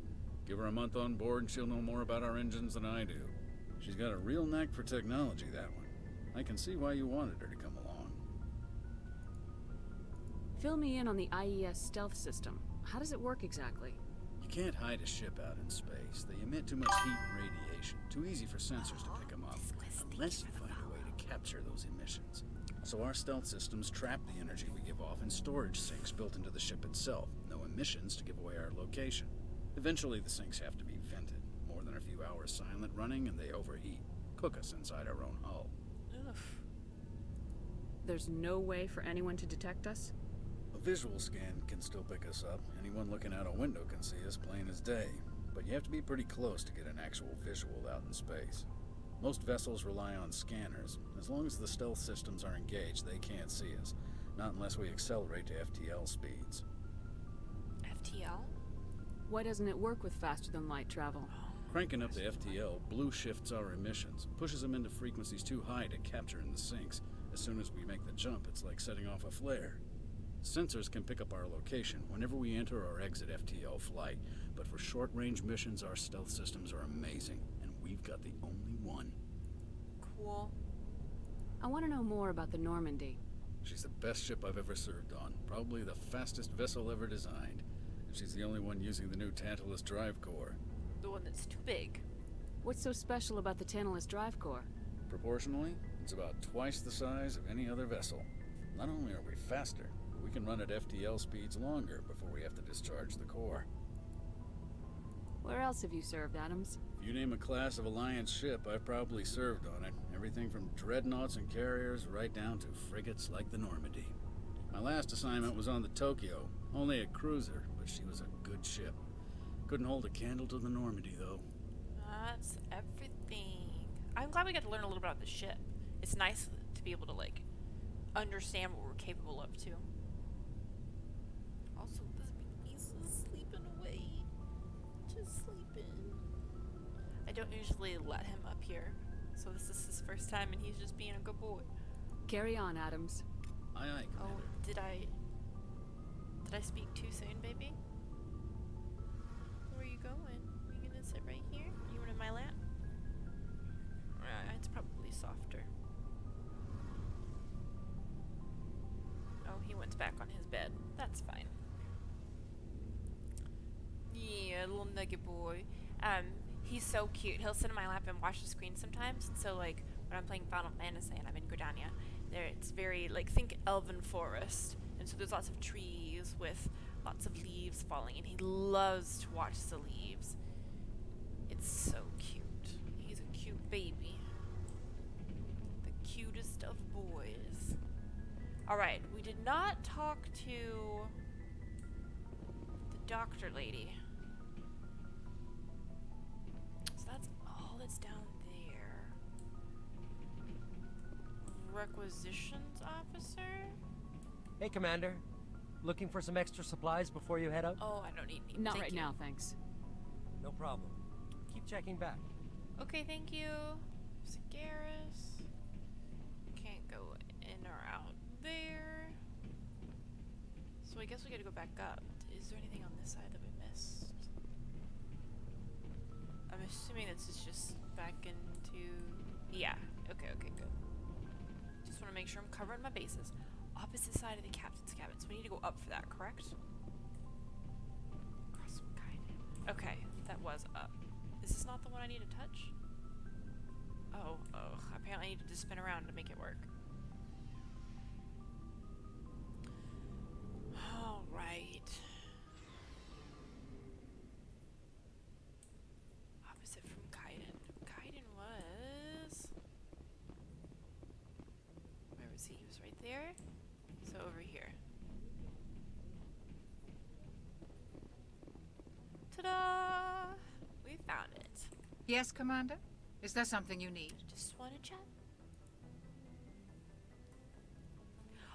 Give her a month on board and she'll know more about our engines than I do. She's got a real knack for technology, that one. I can see why you wanted her to come along. Fill me in on the IES stealth system. How does it work exactly? You can't hide a ship out in space. They emit too much heat and radiation. Too easy for sensors to pick them up. Unless you find a way to capture those emissions. So our stealth systems trap the energy we give off in storage sinks built into the ship itself. No emissions to give away our location. Eventually the sinks have to be vented. More than a few hours silent running and they overheat. Cook us inside our own hull. Oof. There's no way for anyone to detect us? A visual scan can still pick us up. Anyone looking out a window can see us plain as day. But you have to be pretty close to get an actual visual out in space. Most vessels rely on scanners. As long as the stealth systems are engaged, they can't see us. Not unless we accelerate to FTL speeds. FTL? Why doesn't it work with faster-than-light travel? Cranking up the FTL blue shifts our emissions, pushes them into frequencies too high to capture in the sinks. As soon as we make the jump, it's like setting off a flare. Sensors can pick up our location whenever we enter or exit FTL flight, but for short-range missions, our stealth systems are amazing, and we've got the only one. Cool. I want to know more about the Normandy. She's the best ship I've ever served on, probably the fastest vessel ever designed. And she's the only one using the new Tantalus drive core. The one that's too big. What's so special about the Tantalus drive core? Proportionally, it's about twice the size of any other vessel. Not only are we faster, but we can run at FTL speeds longer before we have to discharge the core. Where else have you served, Adams? If you name a class of Alliance ship, I've probably served on it. Everything from dreadnoughts and carriers right down to frigates like the Normandy. My last assignment was on the Tokyo, only a cruiser, but she was a good ship. Couldn't hold a candle to the Normandy, though. That's everything. I'm glad we got to learn a little bit about the ship. It's nice to be able to, like, understand what we're capable of, too. Also, this beast is sleeping away. Just sleeping. I don't usually let him up here, so this is his first time, and he's just being a good boy. Carry on, Adams. Aye, aye, Oh, Commander. did I speak too soon, baby? Where are you going? Are you gonna sit right here? You want in my lap? It's probably softer. Oh, he went back on his bed. That's fine. Yeah, little nugget boy. He's so cute. He'll sit in my lap and watch the screen sometimes. And so, like, when I'm playing Final Fantasy and I'm in Gridania, it's very, like, think elven forest. And so there's lots of trees with lots of leaves falling, and he loves to watch the leaves. It's so cute. He's a cute baby. The cutest of boys. Alright, we did not talk to the doctor lady. So that's all that's down there. Requisitions officer? Hey, Commander. Looking for some extra supplies before you head out? Oh, I don't need any. Not Thank right you. now, thanks. No problem. Keep checking back. Okay, thank you. There's a Garrus. Can't go in or out there. So I guess we gotta go back up. Is there anything on this side that we missed? I'm assuming this is just back into... Yeah. Okay, good. Just want to make sure I'm covering my bases. Opposite side of the captain's cabin. So we need to go up for that, correct? Cross some kind. Okay, that was up. Is this not the one I need to touch? Oh, apparently I need to just spin around to make it work. Alright. Opposite from Kaiden. Kaiden was... Where was he? He was right there. So over here. Ta-da! We found it. Yes, Commander? Is there something you need? Just want to chat.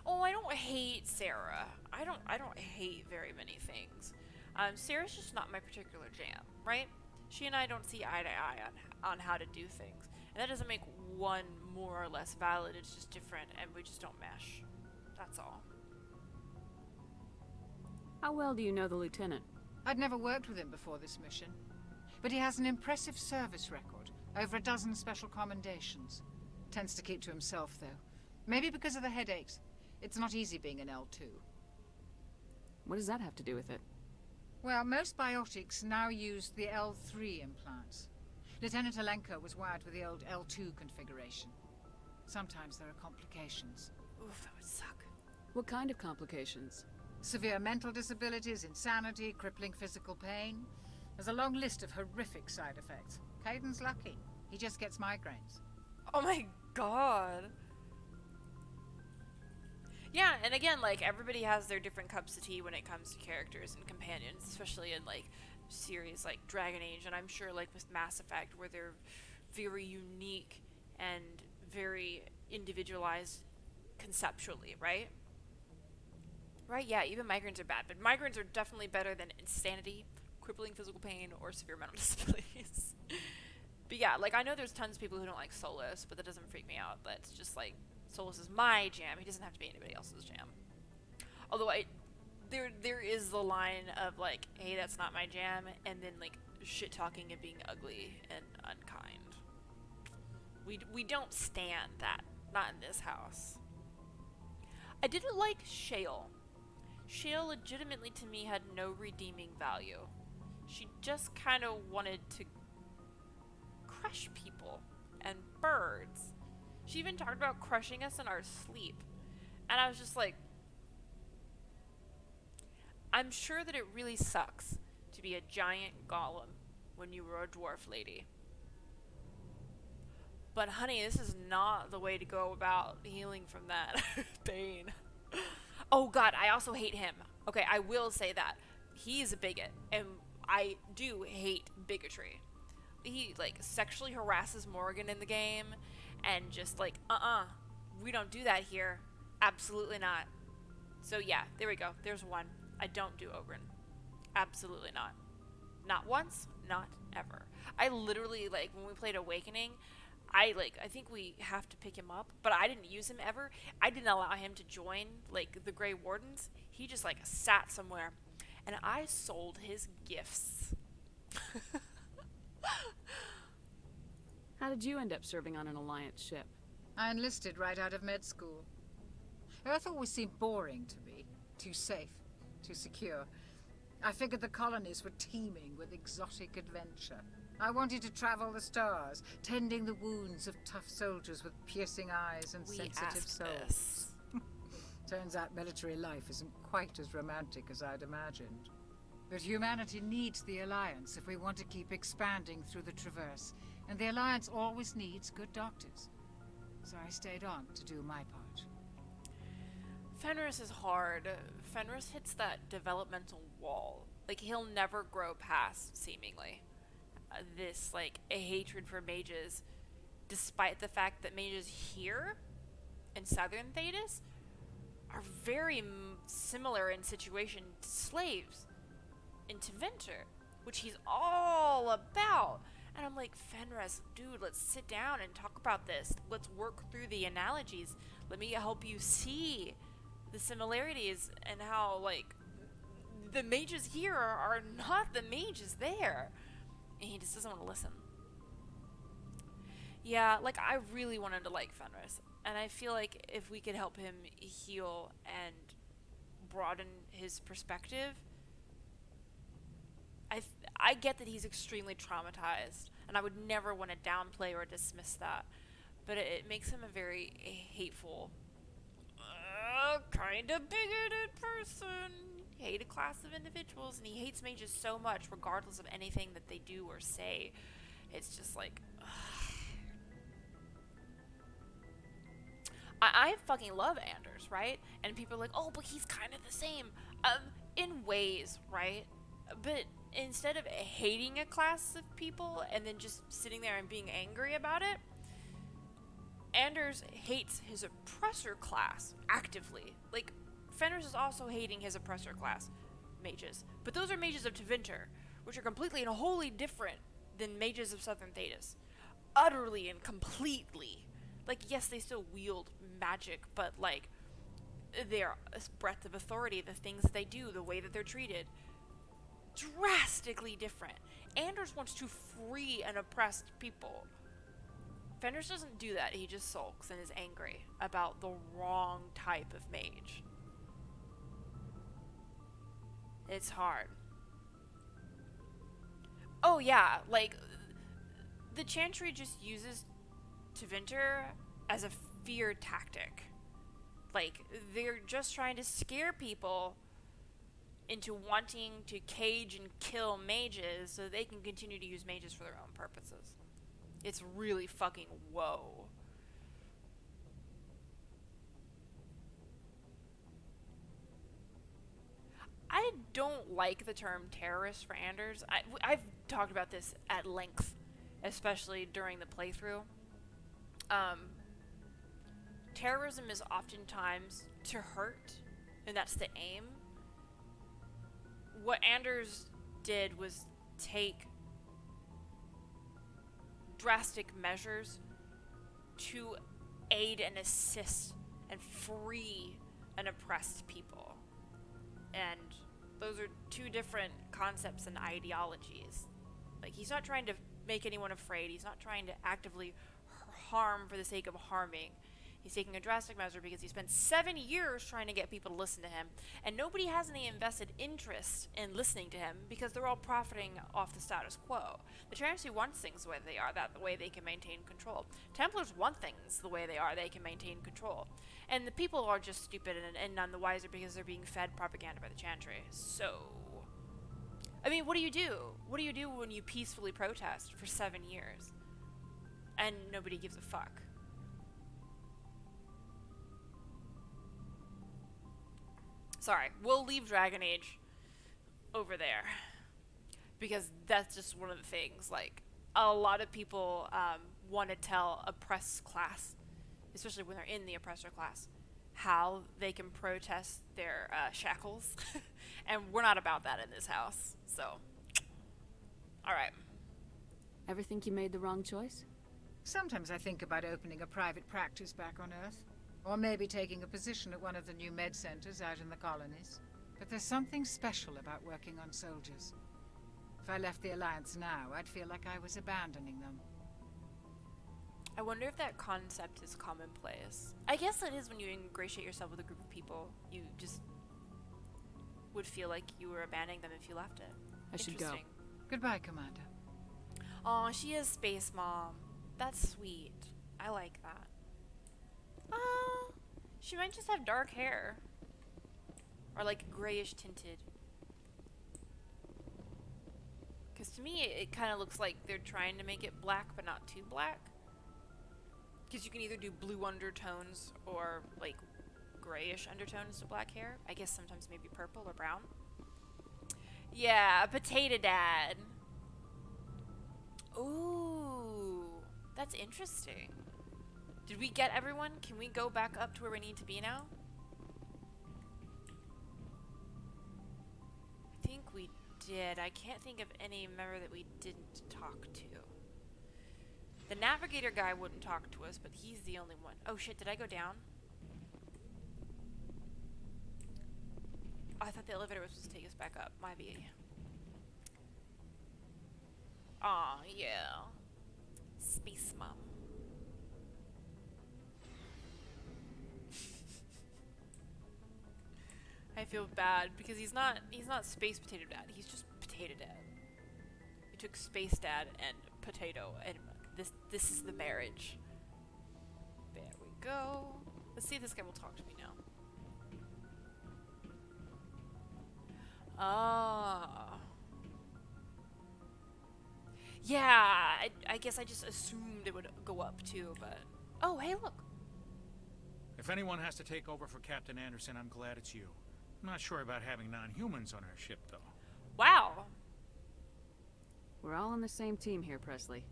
Oh, I don't hate Sarah. I don't hate very many things. Sarah's just not my particular jam, right? She and I don't see eye to eye on how to do things. And that doesn't make one more or less valid, it's just different, and we just don't mesh. That's all. How well do you know the lieutenant? I'd never worked with him before this mission. But he has an impressive service record. Over a dozen special commendations. Tends to keep to himself, though. Maybe because of the headaches. It's not easy being an L2. What does that have to do with it? Well, most biotics now use the L3 implants. Lieutenant Alenko was wired with the old L2 configuration. Sometimes there are complications. Oof, that would suck. What kind of complications? Severe mental disabilities, insanity, crippling physical pain. There's a long list of horrific side effects. Caden's lucky. He just gets migraines. Oh my god. Yeah, and again, like, everybody has their different cups of tea when it comes to characters and companions, especially in, like, series like Dragon Age, and I'm sure, like, with Mass Effect, where they're very unique and very individualized conceptually, right? Right, yeah, even migraines are bad, but migraines are definitely better than insanity, crippling physical pain, or severe mental disabilities. But yeah, like, I know there's tons of people who don't like Solus, but that doesn't freak me out. That's just, like, Solus is my jam. He doesn't have to be anybody else's jam. Although there is the line of, like, hey, that's not my jam, and then, like, shit-talking and being ugly and unkind. We don't stand that. Not in this house. I didn't like Shale. Shale legitimately to me had no redeeming value. She just kind of wanted to crush people and birds. She even talked about crushing us in our sleep. And I was just like, I'm sure that it really sucks to be a giant golem when you were a dwarf lady. But honey, this is not the way to go about healing from that pain. Oh god, I also hate him. Okay, I will say that. He's a bigot, and I do hate bigotry. He, like, sexually harasses Morgan in the game, and just like, we don't do that here. Absolutely not. So yeah, there we go. There's one. I don't do Ogren. Absolutely not. Not once, not ever. I literally, like, when we played Awakening, I think we have to pick him up, but I didn't use him ever. I didn't allow him to join, like, the Grey Wardens. He just, like, sat somewhere, and I sold his gifts. How did you end up serving on an Alliance ship? I enlisted right out of med school. Earth always seemed boring to me. Too safe, too secure. I figured the colonies were teeming with exotic adventure. I wanted to travel the stars, tending the wounds of tough soldiers with piercing eyes and sensitive souls. Turns out military life isn't quite as romantic as I'd imagined. But humanity needs the Alliance if we want to keep expanding through the Traverse, and the Alliance always needs good doctors. So I stayed on to do my part. Fenris is hard. Fenris hits that developmental wall. Like, he'll never grow past, seemingly, this, like, a hatred for mages, despite the fact that mages here in Southern Thedas are very similar in situation to slaves in Tevinter, which he's all about. And I'm like, Fenris, dude, let's sit down and talk about this. Let's work through the analogies. Let me help you see the similarities and how, like, the mages here are not the mages there. And he just doesn't want to listen. Yeah, like, I really wanted to like Fenris. And I feel like if we could help him heal and broaden his perspective, I get that he's extremely traumatized, and I would never want to downplay or dismiss that. But it makes him a very hateful, kind of bigoted person. He hates a class of individuals, and he hates mages so much, regardless of anything that they do or say. It's just like, I fucking love Anders, right? And people are like, oh, but he's kind of the same. In ways, right? But instead of hating a class of people and then just sitting there and being angry about it, Anders hates his oppressor class actively. Like, Fenris is also hating his oppressor class, mages. But those are mages of 𝒂𝒧🬏, which are completely and wholly different than mages of Southern Thedas. Utterly and completely. Like, yes, they still wield magic, but, like, their breadth of authority, the things that they do, the way that they're treated, drastically different. Anders wants to free an oppressed people. Fenris doesn't do that. He just sulks and is angry about the wrong type of mage. It's hard. Oh yeah, like, the Chantry just uses 𝒂🧐 as a fear tactic. Like, they're just trying to scare people into wanting to cage and kill mages so they can continue to use mages for their own purposes. It's really fucking whoa. I don't like the term terrorist for Anders. I've talked about this at length, especially during the playthrough. Terrorism is oftentimes to hurt, and that's the aim. What Anders did was take drastic measures to aid and assist and free an oppressed people. And those are two different concepts and ideologies. Like, he's not trying to make anyone afraid. He's not trying to actively harm for the sake of harming. He's taking a drastic measure because he spent 7 years trying to get people to listen to him, and nobody has any invested interest in listening to him because they're all profiting off the status quo. The Chantry wants things the way they are, that the way they can maintain control. Templars want things the way they are, they can maintain control. And the people are just stupid and none the wiser because they're being fed propaganda by the Chantry. So, I mean, what do you do? What do you do when you peacefully protest for 7 years and nobody gives a fuck? Sorry, we'll leave Dragon Age over there because that's just one of the things. Like, a lot of people want to tell oppressed class, especially when they're in the oppressor class, how they can protest their shackles. And we're not about that in this house, so. Alright. Ever think you made the wrong choice? Sometimes I think about opening a private practice back on Earth. Or maybe taking a position at one of the new med centers out in the colonies. But there's something special about working on soldiers. If I left the Alliance now, I'd feel like I was abandoning them. I wonder if that concept is commonplace. I guess it is when you ingratiate yourself with a group of people. You just would feel like you were abandoning them if you left it. I should go. Goodbye, Commander. Aw, she is Space Mom. That's sweet. I like that. She might just have dark hair. Or like grayish tinted. Because to me, it kind of looks like they're trying to make it black, but not too black. Because you can either do blue undertones or like grayish undertones to black hair. I guess sometimes maybe purple or brown. Yeah, Potato Dad. Ooh, that's interesting. Did we get everyone? Can we go back up to where we need to be now? I think we did. I can't think of any member that we didn't talk to. The navigator guy wouldn't talk to us, but he's the only one. Oh shit, did I go down? Oh, I thought the elevator was supposed to take us back up. My bad. Aw, yeah. Space Mom. I feel bad because he's not Space Potato Dad. He's just Potato Dad. He took Space Dad and Potato, and this is the marriage. There we go. Let's see if this guy will talk to me now. Ah. Yeah, I guess I just assumed it would go up too, but... Oh, hey, look. If anyone has to take over for Captain Anderson, I'm glad it's you. I'm not sure about having non-humans on our ship, though. Wow, on the same team here, Presley.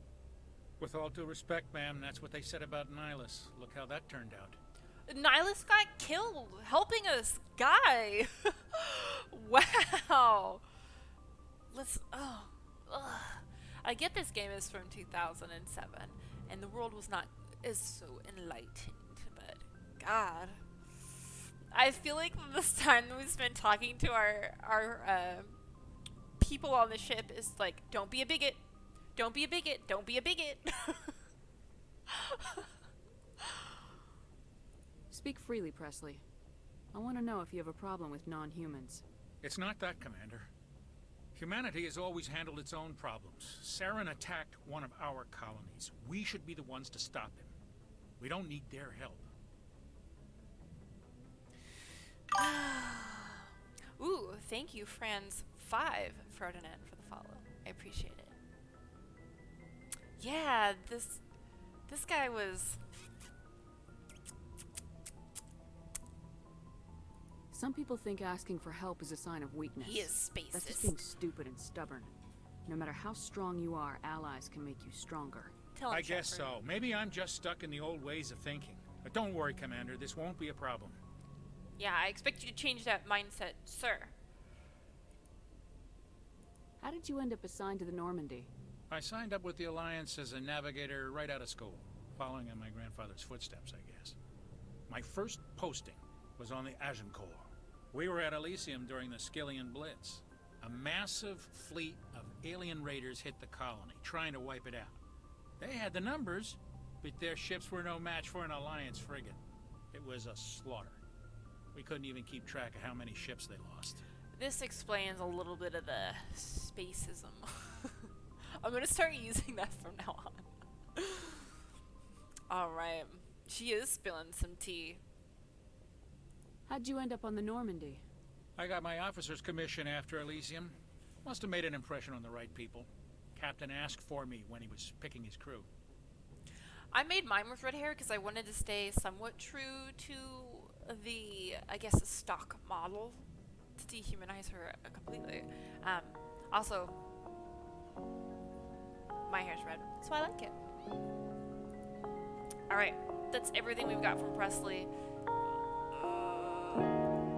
With all due respect, ma'am, that's what they said about Nihilus. Look how that turned out. Nihilus got killed helping us, guy. Wow. Let's. Oh. Ugh. I get this game is from 2007, and the world was not is so enlightened, but God, I feel like this time that we spent talking to our people on the ship is like, don't be a bigot, don't be a bigot, don't be a bigot. Speak freely, Presley. I want to know if you have a problem with non-humans. It's not that, Commander. Humanity has always handled its own problems. Saren attacked one of our colonies. We should be the ones to stop him. We don't need their help. Ooh, thank you, Franz5 Ferdinand, for the follow. I appreciate it. Yeah, this guy was... Some people think asking for help is a sign of weakness. He is spacist. That's just being stupid and stubborn. No matter how strong you are, allies can make you stronger. I guess so. Maybe I'm just stuck in the old ways of thinking. But don't worry, Commander. This won't be a problem. Yeah, I expect you to change that mindset, sir. How did you end up assigned to the Normandy? I signed up with the Alliance as a navigator right out of school, following in my grandfather's footsteps, I guess. My first posting was on the Agincourt. We were at Elysium during the Skillian Blitz. A massive fleet of alien raiders hit the colony, trying to wipe it out. They had the numbers, but their ships were no match for an Alliance frigate. It was a slaughter. We couldn't even keep track of how many ships they lost. This explains a little bit of the spacism. I'm gonna start using that from now on. Alright. She is spilling some tea. How'd you end up on the Normandy? I got my officer's commission after Elysium. Must have made an impression on the right people. Captain asked for me when he was picking his crew. I made mine with red hair because I wanted to stay somewhat true to the, I guess, stock model, to dehumanize her completely. Also, my hair's red, so I like it. Alright, that's everything we've got from Presley.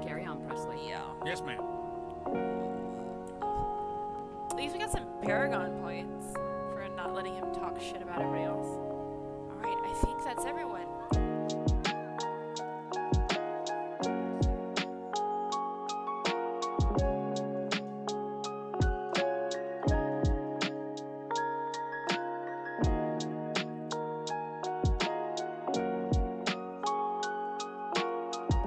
Carry on, Presley. Yeah. Yes, ma'am. At least we got some Paragon points for not letting him talk shit about everybody else. Alright, I think that's everyone.